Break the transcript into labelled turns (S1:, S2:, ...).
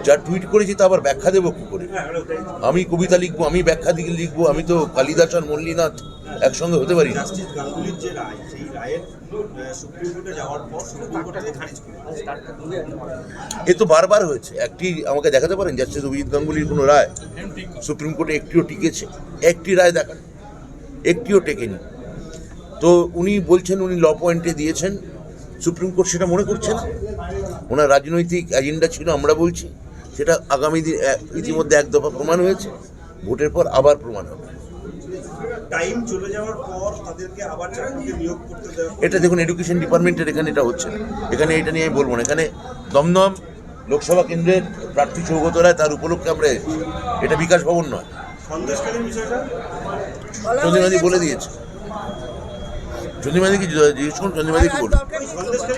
S1: যা টুইট করেছি তা আবার ব্যাখ্যা দেবো কি করে? আমি কবিতা লিখবো, আমি ব্যাখ্যা দিকে লিখবো, আমি তো কালিদাস আর মল্লিনাথ একসঙ্গে হতে পারি না। এ তো বারবার হয়েছে। একটি আমাকে দেখাতে পারেন জাস্টিস অভিজিৎ গাঙ্গুলির কোনো রায় সুপ্রিম কোর্টে একটিও টিকেছে? একটি রায় দেখান, একটিও টেকেনি। তো উনি বলছেন উনি ল পয়েন্টে দিয়েছেন, সুপ্রিম কোর্ট সেটা মনে করছে না। ওনার রাজনৈতিক এজেন্ডা ছিল, আমরা বলছি সেটা আগামী দিন ইতিমধ্যে এক দফা প্রমাণ হয়েছে, ভোটের পর আবার প্রমাণ হবে।
S2: টাইম চলে যাওয়ার পর তাদেরকে আবার চাকরিতে নিয়োগ করতে দেওয়া,
S1: এটা দেখুন এডুকেশন ডিপার্টমেন্টের এখানে এটা হচ্ছে না। এখানে এটা নিয়ে আমি বলবো না। এখানে দমদম লোকসভা কেন্দ্রের প্রার্থী সৌগত রায়, তার উপলক্ষে আমরা এসেছি। এটা বিকাশ ভবন নয়।
S2: সন্দেশকালীন বিষয়টা
S1: চন্দ্রিমাদি বলে দিয়েছে। চন্দ্রিমাদি কি জিজ্ঞেস করুন, চন্দ্রিমাদি কি বলুন।
S2: সন্দেশকালীন